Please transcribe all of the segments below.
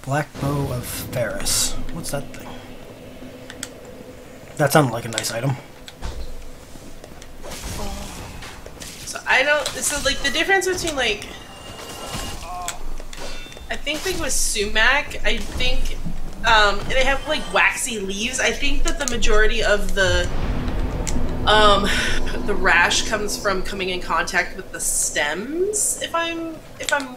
Black Bow of Ferris. What's that thing? That sounded like a nice item. So I don't. So like the difference between like, I think like with sumac, I think they have like waxy leaves. I think that the majority of the rash comes from coming in contact with the stems. If I'm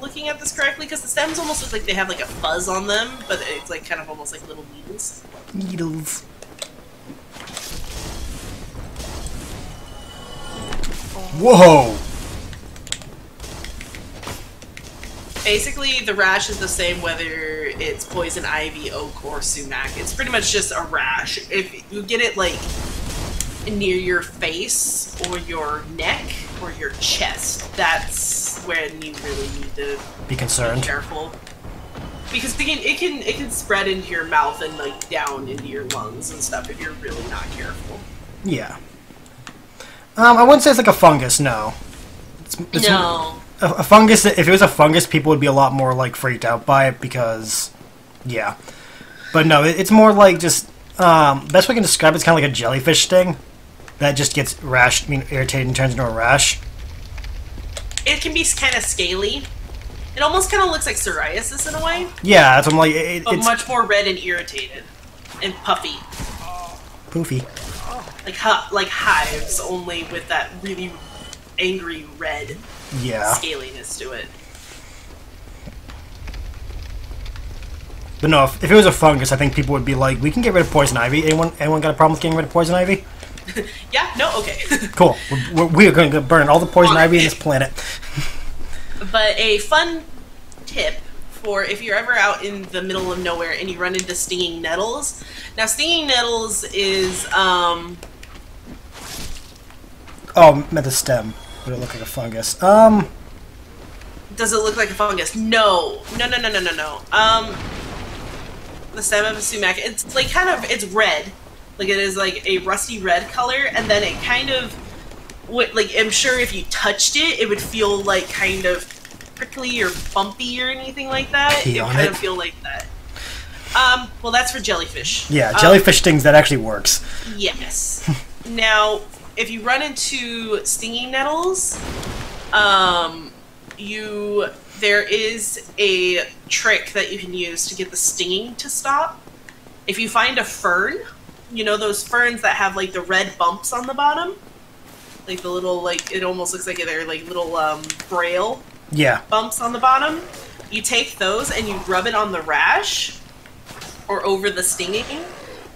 looking at this correctly, because the stems almost look like they have like a fuzz on them, but it's like kind of almost like little needles. Needles. Whoa! Basically, the rash is the same whether it's poison ivy, oak, or sumac. It's pretty much just a rash. If you get it like near your face or your neck or your chest, that's when you really need to Be concerned. Be careful. Because it can spread into your mouth and like down into your lungs and stuff if you're really not careful. Yeah. I wouldn't say it's like a fungus, no. It's no. A fungus, if it was a fungus, people would be a lot more, like, freaked out by it because, yeah. But no, it's more like just, best way I can describe it's kind of like a jellyfish sting that just gets irritated and turns into a rash. It can be kind of scaly. It almost kind of looks like psoriasis in a way. Yeah, that's what I'm like. It's much more red and irritated and puffy. Poofy. Like hives, only with that really angry red scaliness to it. But no, if it was a fungus, I think people would be like, we can get rid of poison ivy. Anyone got a problem with getting rid of poison ivy? Yeah, no, okay. Cool. We're going to burn all the poison ivy in this planet. But a fun tip for if you're ever out in the middle of nowhere and you run into stinging nettles. Now, stinging nettles is, Oh, meant the stem. Would it look like a fungus? Does it look like a fungus? No. No. The stem of a sumac, it's like it's red. Like it is like a rusty red color, and then it kind of, like I'm sure if you touched it, it would feel like kind of prickly or bumpy or anything like that. It would kind of feel like that. Well, that's for jellyfish. Yeah, jellyfish stings, that actually works. Yes. Now, if you run into stinging nettles, there is a trick that you can use to get the stinging to stop. If you find a fern, you know those ferns that have like the red bumps on the bottom? Like the little, like, it almost looks like they're like little braille bumps on the bottom. You take those and you rub it on the rash or over the stinging,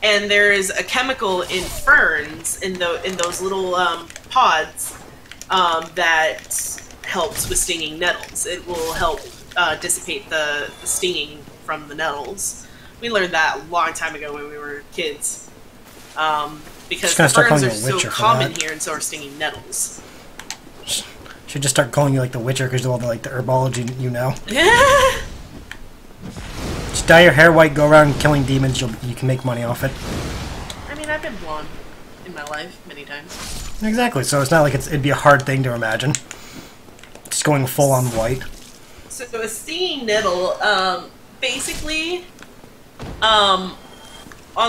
and there is a chemical in ferns in those little pods that helps with stinging nettles. It will help dissipate the stinging from the nettles. We learned that a long time ago when we were kids. Because the ferns are so common here, and so are stinging nettles. Should just start calling you like the Witcher because of all the herbology you know. Just dye your hair white, go around killing demons. You can make money off it. I mean, I've been blonde in my life many times. Exactly. So it's not like it'd be a hard thing to imagine. Just going full on white. So a stinging nettle, basically, on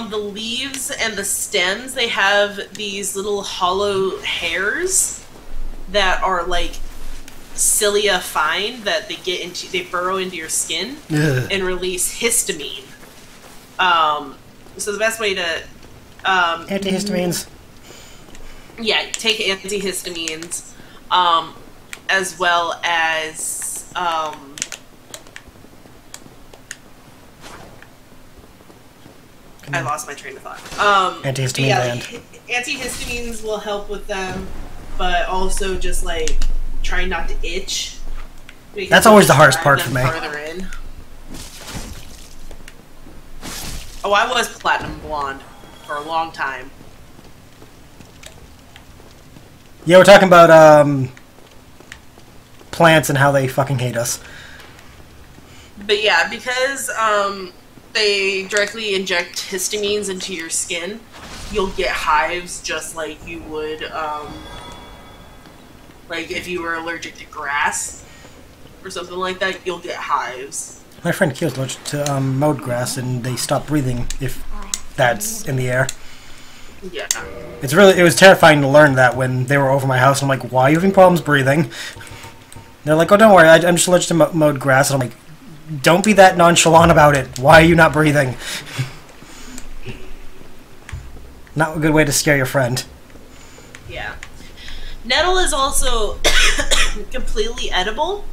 the leaves and the stems, they have these little hollow hairs that are like cilia fine that they burrow into your skin and release histamine. So the best way to antihistamines. Yeah, take antihistamines, as well as I lost my train of thought. Antihistamine land. Antihistamines will help with them, but also just like trying not to itch. That's always the hardest part for me. Further in. Oh, I was platinum blonde for a long time. Yeah, we're talking about plants and how they fucking hate us. But yeah, because they directly inject histamines into your skin, you'll get hives just like you would, like if you were allergic to grass or something like that, you'll get hives. My friend Kyo's allergic to mowed grass, and they stop breathing if that's in the air. Yeah. It was terrifying to learn that when they were over my house. I'm like, why are you having problems breathing? They're like, oh, don't worry, I'm just allergic to mowed grass. And I'm like, don't be that nonchalant about it. Why are you not breathing? Not a good way to scare your friend. Yeah. Nettle is also completely edible.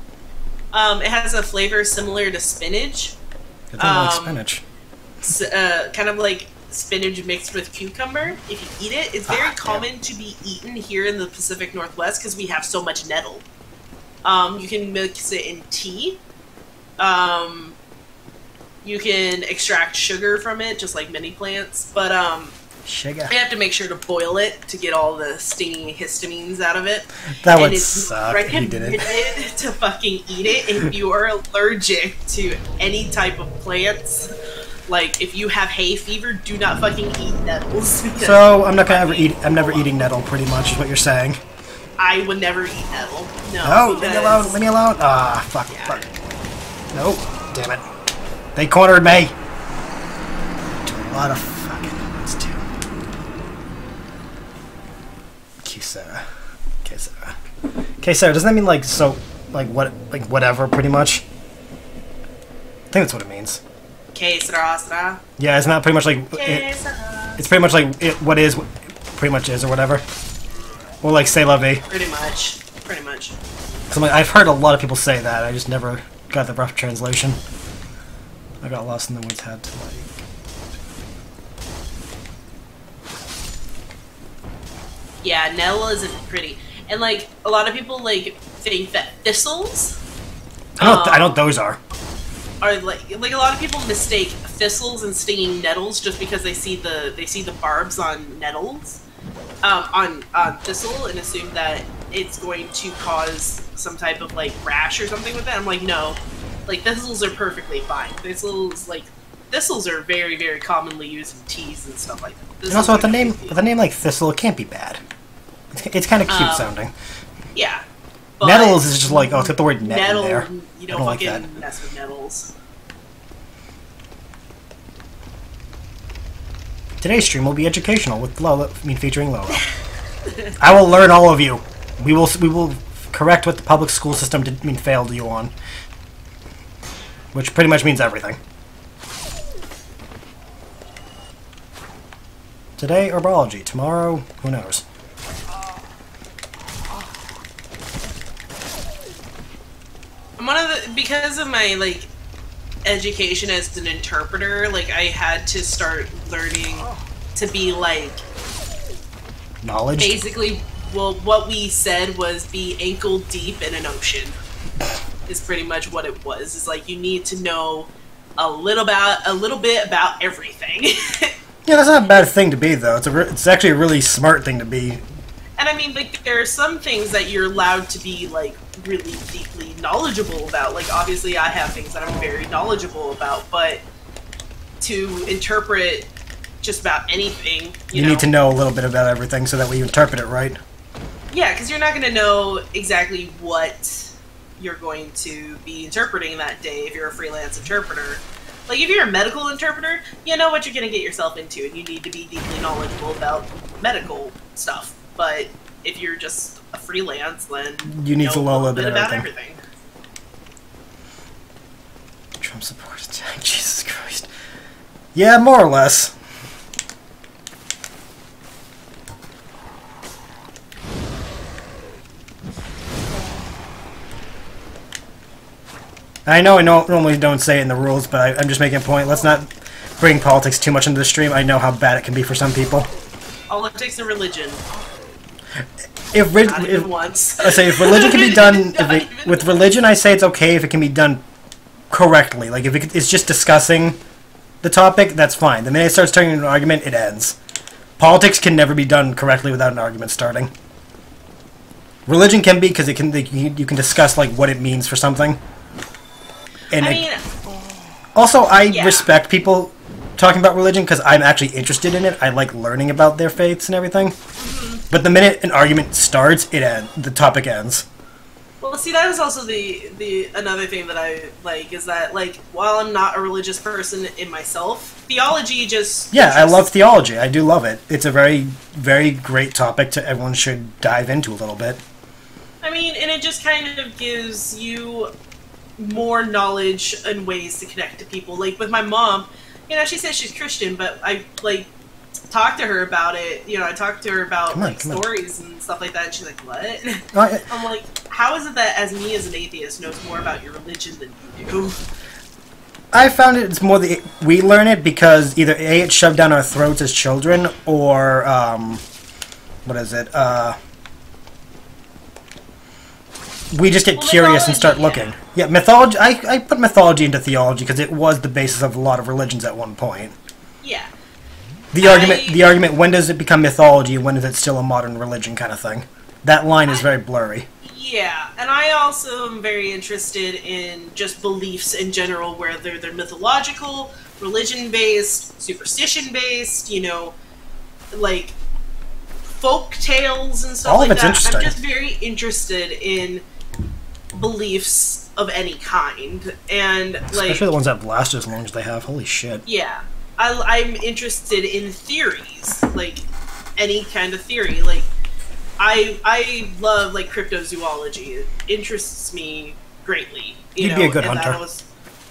It has a flavor similar to spinach. I don't like spinach. Kind of like spinach mixed with cucumber. If you eat it, it's very common to be eaten here in the Pacific Northwest because we have so much nettle. You can mix it in tea. You can extract sugar from it, just like many plants. But sugar. you have to make sure to boil it to get all the stinging histamines out of it. That would suck if you did it. To fucking eat it if you are allergic to any type of plants. Like, if you have hay fever, do not fucking eat nettles. So, I'm never eating nettle, pretty much, is what you're saying. I would never eat nettle. No. No, leave me alone, leave me alone. Ah, fuck, fuck. Nope, damn it. They cornered me. A lot of fucking words, too. Kisara. Kisara. Kisara, doesn't that mean, like, so, like, what, like, whatever, pretty much? I think that's what it means. Kesra. Yeah, it's not pretty much like it's pretty much like what pretty much is or whatever. Or like say la vie. Pretty much. Cause I'm like, I've heard a lot of people say that. I just never got the rough translation. I got lost in the woods. Had to like. Yeah, nettle isn't pretty, and like a lot of people like think that thistles. I know what those are. Are like a lot of people mistake thistles and stinging nettles just because they see the barbs on nettles, on thistle, and assume that it's going to cause some type of like rash or something with it. I'm like, no, like thistles are perfectly fine. Thistles are very, very commonly used in teas and stuff like that. And also with a name like thistle, it can't be bad. It's kind of cute sounding. Yeah. Nettles is just like, oh, it's got the word net in there. You don't fucking like mess with nettles. Today's stream will be educational with Lola, featuring Lola. I will learn all of you. We will correct what the public school system failed you on, which pretty much means everything. Today, herbology. Tomorrow, who knows? Because of my like education as an interpreter, like I had to start learning to be like knowledge. Basically, well, what we said was be ankle deep in an ocean. Is pretty much what it was. It's like you need to know a little bit about everything. Yeah, that's not a bad thing to be though. It's actually a really smart thing to be. And I mean, like, there are some things that you're allowed to be, like, really deeply knowledgeable about. Like, obviously, I have things that I'm very knowledgeable about, but to interpret just about anything, you know, need to know a little bit about everything so that way you interpret it right. Yeah, because you're not going to know exactly what you're going to be interpreting that day if you're a freelance interpreter. Like, if you're a medical interpreter, you know what you're going to get yourself into, and you need to be deeply knowledgeable about medical stuff. But if you're just a freelance, then you need to know a little bit about everything. Trump support attack, Jesus Christ. Yeah, more or less. I know I normally don't say it in the rules, but I'm just making a point. Let's not bring politics too much into the stream. I know how bad it can be for some people. Politics and religion. If religion can be done, with religion, I say it's okay if it can be done correctly. Like if it's just discussing the topic, that's fine. The minute it starts turning into an argument, it ends. Politics can never be done correctly without an argument starting. Religion can be because you can discuss like what it means for something. And I respect people talking about religion because I'm actually interested in it. I like learning about their faiths and everything. But the minute an argument starts, the topic ends. Well, Well, see, that is also the another thing that I like is that, like, while I'm not a religious person in myself, theology just I love theology. I do love it. It's a very, very great topic to everyone should dive into a little bit. I mean, and it just kind of gives you more knowledge and ways to connect to people. Like with my mom, you know, she says she's Christian, but I like talked to her about it. You know, I talked to her about stories and stuff like that, and she's like, "What?" I'm like, "How is it that as me as an atheist knows more about your religion than you do?" I found it's more that we learn it because either A, it's shoved down our throats as children, or what is it? We just get curious and start looking. Yeah, mythology. I put mythology into theology because it was the basis of a lot of religions at one point. Yeah. The argument. When does it become mythology? And when is it still a modern religion, kind of thing? That line is very blurry. Yeah, and I also am very interested in just beliefs in general, whether they're mythological, religion-based, superstition-based. You know, like folk tales and stuff All like of it's that. interesting. I'm just very interested in beliefs of any kind, and like especially the ones that last as long as they have. Holy shit! Yeah, I'm interested in theories, like any kind of theory. Like I love like cryptozoology. It interests me greatly. You'd be a good hunter.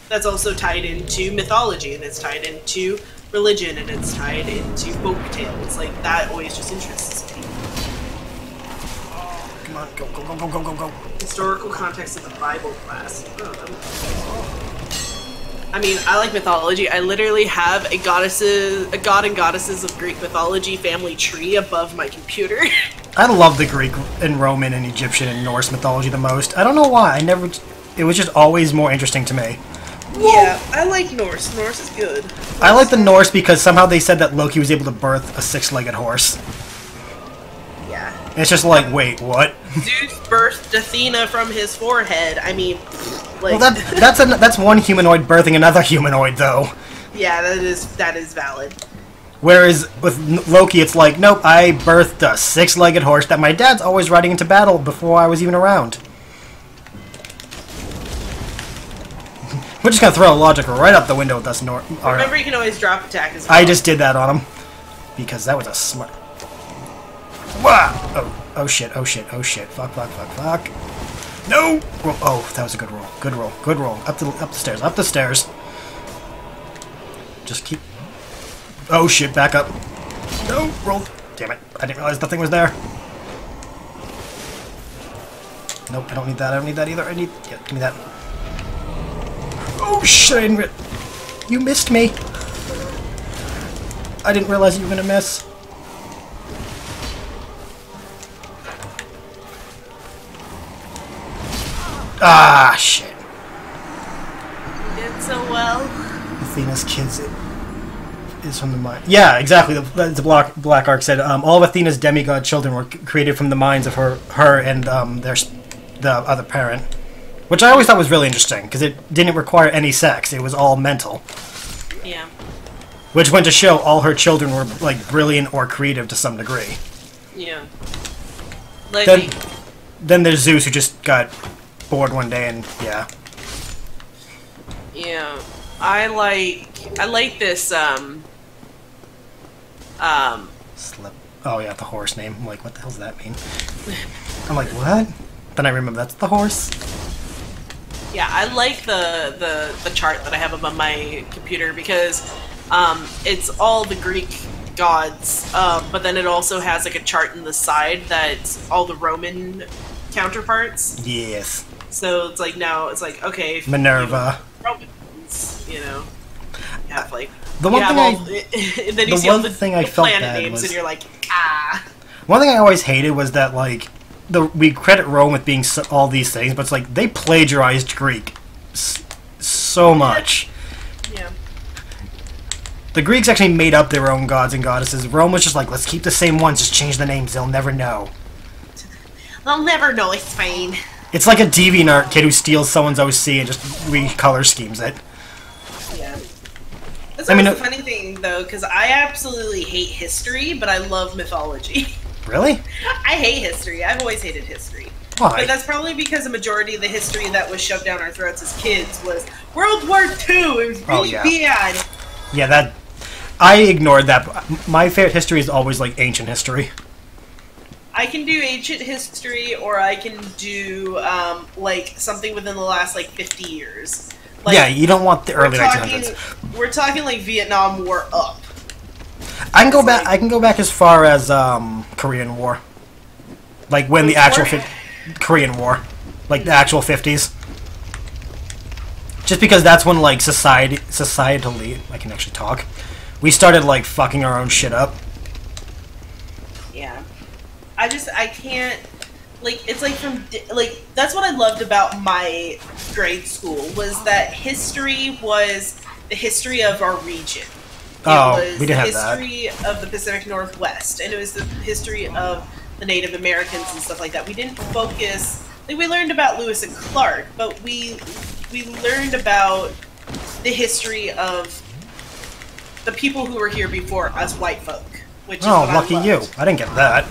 That's also tied into mythology, and it's tied into religion, and it's tied into folk tales. Like that always just interests me. Come on, go, go, go, go, go, go, go. Historical context of the Bible class. I mean, I like mythology. I literally have a god and goddesses of Greek mythology family tree above my computer. I love the Greek and Roman and Egyptian and Norse mythology the most. I don't know why. It was just always more interesting to me. Yeah, I like Norse. Norse is good. I like the Norse because somehow they said that Loki was able to birth a six-legged horse. Yeah. And it's just like, wait, what? Zeus birthed Athena from his forehead. I mean, like... Well, that's one humanoid birthing another humanoid, though. Yeah, that is valid. Whereas with Loki, it's like, nope, I birthed a six-legged horse that my dad's always riding into battle before I was even around. We're just gonna throw logic right up the window with us. Remember, you can always drop attack as well. I just did that on him because that was a smart. Wow! Oh shit! Oh shit! Oh shit! Fuck! Fuck! Fuck! Fuck! No! Oh, that was a good roll. Good roll. Good roll. Up the stairs. Up the stairs. Just keep. Oh shit! Back up. No! Roll. Damn it! I didn't realize the thing was there. Nope. I don't need that. I don't need that either. I need. Yeah, give me that. Oh shit! You missed me. I didn't realize you were gonna miss. Ah, shit. You did so well. Athena's kids is from the mind. Yeah, exactly. The Black Ark said all of Athena's demigod children were created from the minds of her and the other parent. Which I always thought was really interesting, because it didn't require any sex. It was all mental. Yeah. Which went to show all her children were, like, brilliant or creative to some degree. Yeah. Like then there's Zeus, who just got bored one day, and, yeah. Yeah. I like this, Slip. Oh, yeah, the horse name. I'm like, what the hell does that mean? I'm like, what? Then I remember that's the horse. Yeah, I like the chart that I have above my computer because it's all the Greek gods, but then it also has like a chart in the side that's all the Roman counterparts. Yes. So it's like now it's like okay, Minerva. Romans, you know, you have like the one thing then you see all the planet names was, and you're like ah. One thing I always hated was that like. We credit Rome with being all these things, but it's like they plagiarized Greek so much. Yeah. The Greeks actually made up their own gods and goddesses. Rome was just like, let's keep the same ones, just change the names. They'll never know. They'll never know it's fine. It's like a DeviantArt kid who steals someone's OC and just recolor schemes it. Yeah. That's the funny thing, though, because I absolutely hate history, but I love mythology. Really? I hate history. I've always hated history. Why? But that's probably because a majority of the history that was shoved down our throats as kids was World War II. It was really bad. Yeah, that... I ignored that. My favorite history is always, like, ancient history. I can do ancient history, or I can do, like, something within the last, like, 50 years. Like, yeah, you don't want the early 1900s. We're talking, like, Vietnam War up. I can go back. I can go back as far as Korean War, like when the actual Korean War, like the actual 50s. Just because that's when like societally, I can actually talk. We started like fucking our own shit up. Yeah, I can't. Like it's like that's what I loved about my grade school was that history was the history of our region. It was we didn't have that. The history of the Pacific Northwest, and it was the history of the Native Americans and stuff like that. We didn't focus... Like, we learned about Lewis and Clark, but we learned about the history of the people who were here before us white folk, which is what lucky I you. I didn't get that.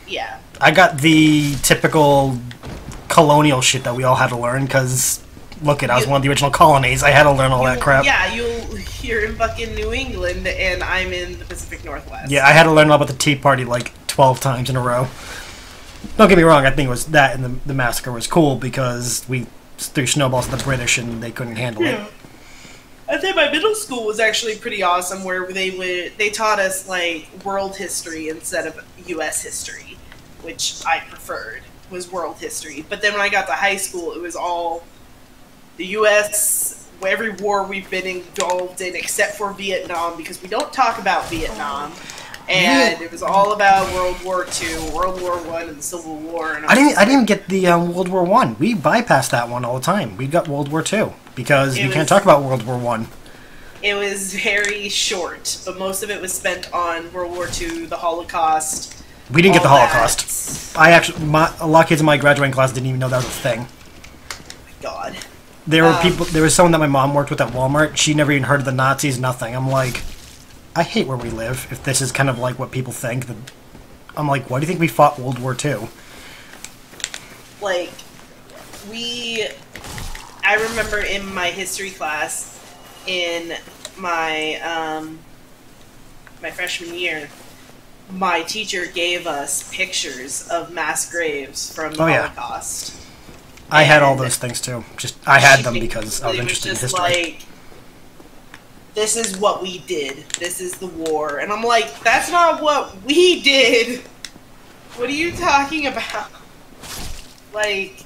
Yeah. I got the typical colonial shit that we all had to learn, because... Look I was one of the original colonies. I had to learn all that crap. Yeah, you're in fucking New England, and I'm in the Pacific Northwest. Yeah, I had to learn all about the Tea Party like 12 times in a row. Don't get me wrong, I think it was that and the massacre was cool because we threw snowballs at the British and they couldn't handle it. I think my middle school was actually pretty awesome, where they taught us like world history instead of U.S. history, which I preferred was world history. But then when I got to high school, it was all the U.S., every war we've been involved in except for Vietnam, because we don't talk about Vietnam. And it was all about World War II, World War I, and the Civil War. And I didn't even get the World War I. We bypassed that one all the time. We got World War II because we can't talk about World War I. It was very short, but most of it was spent on World War II, the Holocaust. We didn't get the Holocaust. A lot of kids in my graduating class didn't even know that was a thing. Oh my God. There were people. There was someone that my mom worked with at Walmart. She never even heard of the Nazis. Nothing. I'm like, I hate where we live. If this is kind of like what people think, then I'm like, why do you think we fought World War II? Like, I remember in my history class in my my freshman year, my teacher gave us pictures of mass graves from the Holocaust. I had all those things too. I had them because I was interested in history. Like, this is what we did. This is the war. And I'm like, that's not what we did. What are you talking about? Like,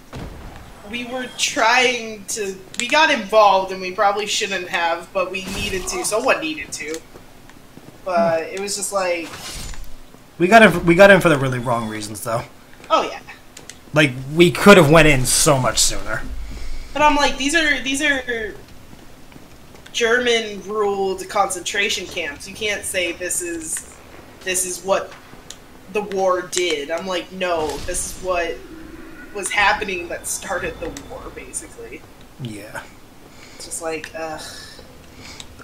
we were trying to... We got involved, and we probably shouldn't have, but we needed to. Someone needed to. But it was just like... We got in for the really wrong reasons, though. Oh, yeah. Like, we could have went in so much sooner. But I'm like, these are German-ruled concentration camps. You can't say this is what the war did. I'm like, no, this is what was happening that started the war, basically. Yeah. It's just like, ugh.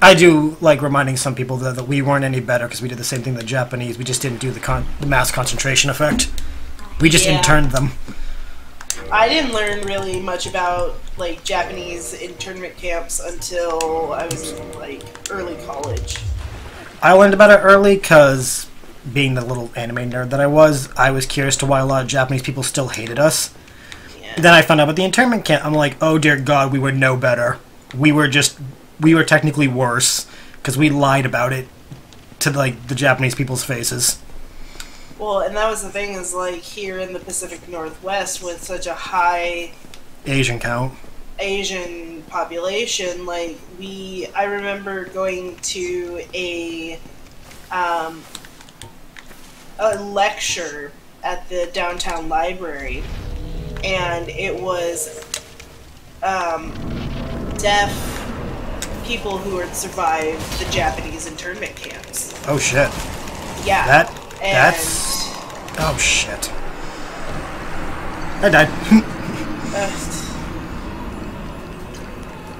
I do like reminding some people that we weren't any better because we did the same thing the Japanese. We just didn't do the mass concentration effect. We just interned them. I didn't learn really much about like Japanese internment camps until I was in like early college. I learned about it early because, being the little anime nerd that I was curious to why a lot of Japanese people still hated us. Yeah. Then I found out about the internment camp. I'm like, oh dear God, we were no better. We were technically worse because we lied about it to like the Japanese people's faces. Well, and that was the thing, is like here in the Pacific Northwest with such a high Asian population, like I remember going to a lecture at the downtown library, and it was deaf people who had survived the Japanese internment camps. Oh shit. Yeah. That's... Oh, shit. I died.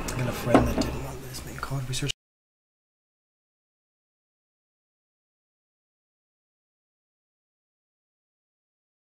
I got a friend that did one of this thing called research.